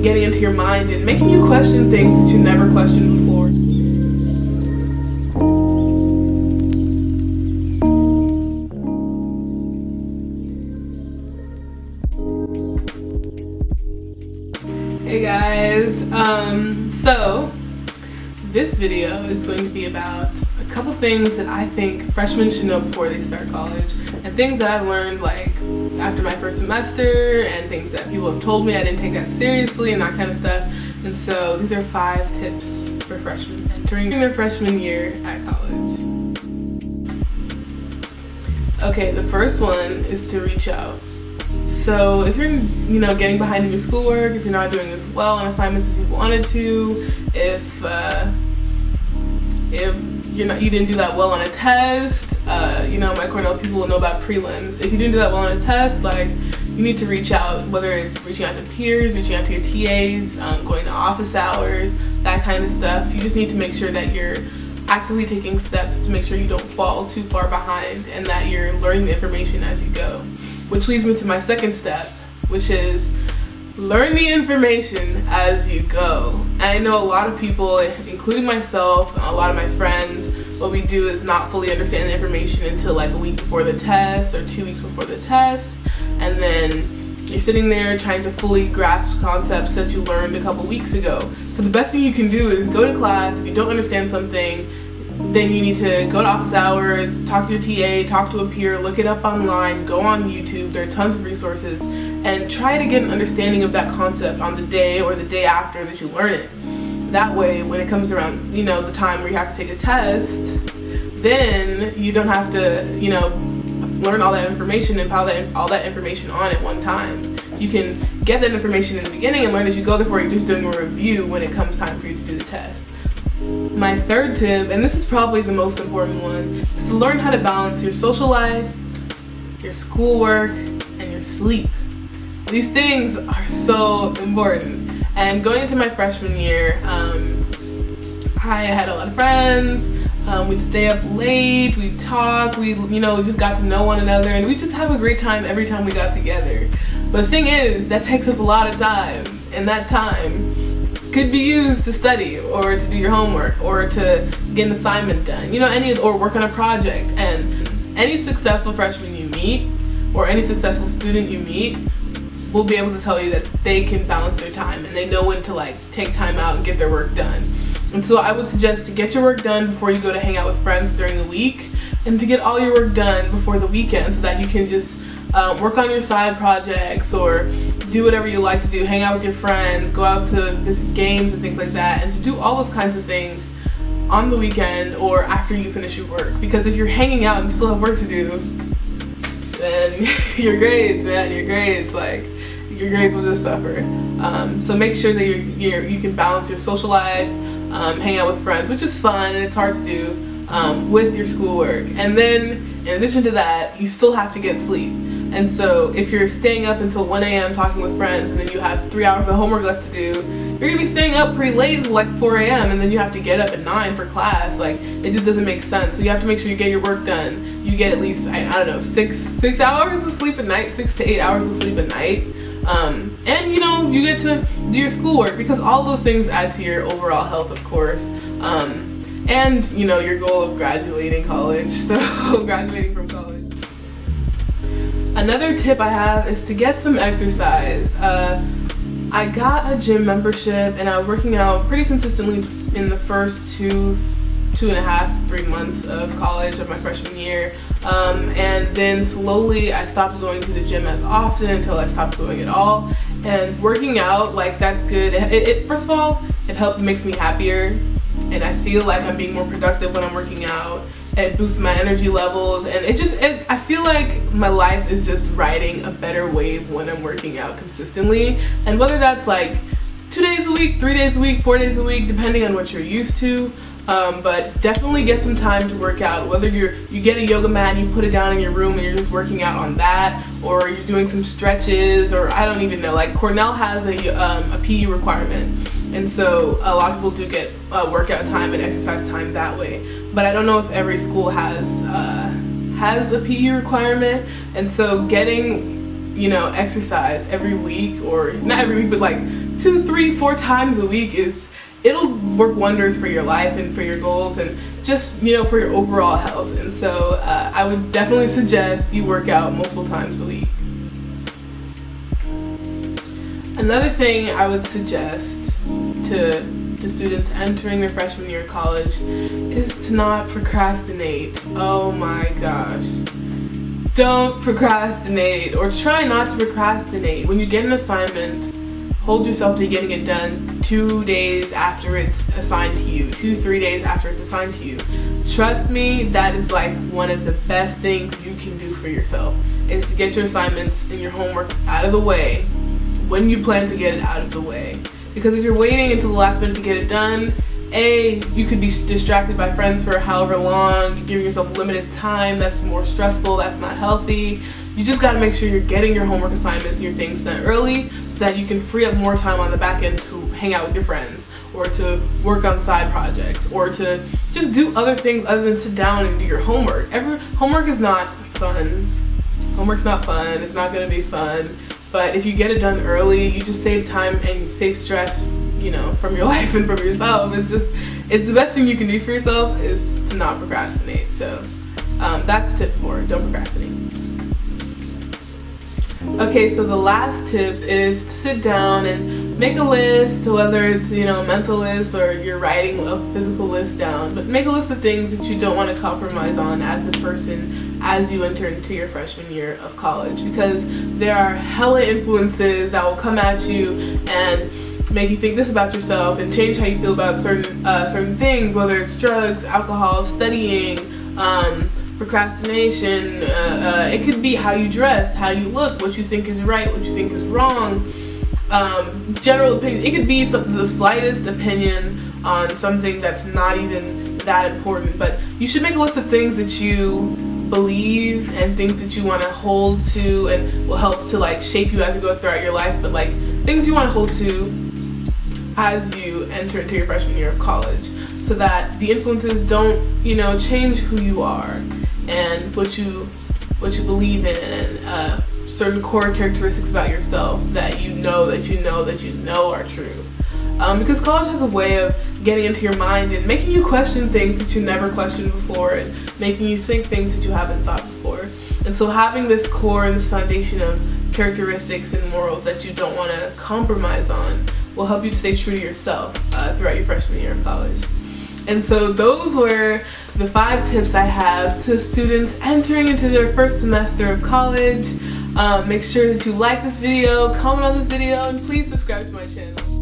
getting into your mind and making you question things that you never questioned before. Hey guys, so this video is going to be about a couple things that I think freshmen should know before they start college, and things that I've learned like after my first semester, and things that people have told me I didn't take that seriously and that kind of stuff. And so these are 5 tips for freshmen entering their freshman year at college. Okay, the first one is to reach out. So if you're, getting behind in your schoolwork, if you're not doing as well on assignments as you wanted to, if you didn't do that well on a test, my Cornell people will know about prelims. If you didn't do that well on a test, you need to reach out, whether it's reaching out to peers, reaching out to your TAs, going to office hours, that kind of stuff. You just need to make sure that you're actively taking steps to make sure you don't fall too far behind and that you're learning the information as you go. Which leads me to my second step, which is learn the information as you go. And I know a lot of people, including myself, a lot of my friends, what we do is not fully understand the information until like a week before the test or 2 weeks before the test. And then you're sitting there trying to fully grasp concepts that you learned a couple weeks ago. So the best thing you can do is go to class. If you don't understand something, then you need to go to office hours, talk to your TA, talk to a peer, look it up online, go on YouTube. There are tons of resources, and try to get an understanding of that concept on the day or the day after that you learn it. That way, when it comes around, the time where you have to take a test, then you don't have to, learn all that information and pile all that information on at one time. You can get that information in the beginning and learn as you go, therefore you're just doing a review when it comes time for you to do the test. My third tip, and this is probably the most important one, is to learn how to balance your social life, your schoolwork, and your sleep. These things are so important. And going into my freshman year, I had a lot of friends. We'd stay up late, we'd talk, we just got to know one another, and we just have a great time every time we got together. But the thing is, that takes up a lot of time, and that time could be used to study or to do your homework or to get an assignment done, or work on a project. And any successful freshman you meet or any successful student you meet will be able to tell you that they can balance their time and they know when to take time out and get their work done. And so I would suggest to get your work done before you go to hang out with friends during the week, and to get all your work done before the weekend so that you can just work on your side projects or do whatever you like to do, hang out with your friends, go out to visit games and things like that, and to do all those kinds of things on the weekend or after you finish your work. Because if you're hanging out and you still have work to do, then your grades will just suffer. So make sure that you can balance your social life, hang out with friends, which is fun and it's hard to do, with your schoolwork. And then in addition to that, you still have to get sleep. And so if you're staying up until 1 a.m. talking with friends and then you have 3 hours of homework left to do, you're gonna be staying up pretty late until 4 a.m. and then you have to get up at 9 for class. It just doesn't make sense. So you have to make sure you get your work done. You get at least, 6 hours of sleep at night, 6 to 8 hours of sleep at night. And you get to do your schoolwork, because all those things add to your overall health, of course. And your goal of graduating college, so graduating from college. Another tip I have is to get some exercise. I got a gym membership and I was working out pretty consistently in the first 2.5-3 months of college of my freshman year. And then slowly I stopped going to the gym as often until I stopped going at all. And working out, that's good. It first of all, makes me happier, and I feel like I'm being more productive when I'm working out. It boosts my energy levels, and I feel like my life is just riding a better wave when I'm working out consistently. And whether that's 2 days a week, 3 days a week, 4 days a week, depending on what you're used to. But definitely get some time to work out. Whether you get a yoga mat and you put it down in your room and you're just working out on that, or you're doing some stretches, or I don't even know. Cornell has a PE requirement, and so a lot of people do get workout time and exercise time that way. But I don't know if every school has a PE requirement, and so getting exercise every week, or not every week, but 2, 3, 4 times a week it'll work wonders for your life and for your goals and just, you know, for your overall health. And so I would definitely suggest you work out multiple times a week. Another thing I would suggest to students entering their freshman year of college is to not procrastinate. Oh my gosh. Don't procrastinate, or try not to procrastinate. When you get an assignment, hold yourself to getting it done 2 days after it's assigned to you, 2-3 days after it's assigned to you. Trust me, that is like one of the best things you can do for yourself, is to get your assignments and your homework out of the way when you plan to get it out of the way. Because if you're waiting until the last minute to get it done, you could be distracted by friends for however long, you're giving yourself limited time, that's more stressful, that's not healthy. You just gotta make sure you're getting your homework assignments and your things done early so that you can free up more time on the back end to hang out with your friends, or to work on side projects, or to just do other things other than sit down and do your homework. Homework is not fun. Homework's not fun, it's not gonna be fun. But if you get it done early, you just save time and you save stress, you know, from your life and from yourself. It's the best thing you can do for yourself is to not procrastinate. So that's tip 4, don't procrastinate. Okay, so the last tip is to sit down and make a list, whether it's, you know, a mental list or you're writing a physical list down, but make a list of things that you don't want to compromise on as a person as you enter into your freshman year of college, because there are hella influences that will come at you and make you think this about yourself and change how you feel about certain things, whether it's drugs, alcohol, studying, procrastination, it could be how you dress, how you look, what you think is right, what you think is wrong, general opinion. It could be the slightest opinion on something that's not even that important, but you should make a list of things that you believe and things that you want to hold to and will help to like shape you as you go throughout your life, but like things you want to hold to as you enter into your freshman year of college, so that the influences don't, you know, change who you are and what you believe in, and certain core characteristics about yourself that you know are true. Because college has a way of getting into your mind and making you question things that you never questioned before, and making you think things that you haven't thought before. And so having this core and this foundation of characteristics and morals that you don't want to compromise on will help you to stay true to yourself throughout your freshman year of college. And so those were the 5 tips I have to students entering into their first semester of college. Make sure that you like this video, comment on this video, and please subscribe to my channel.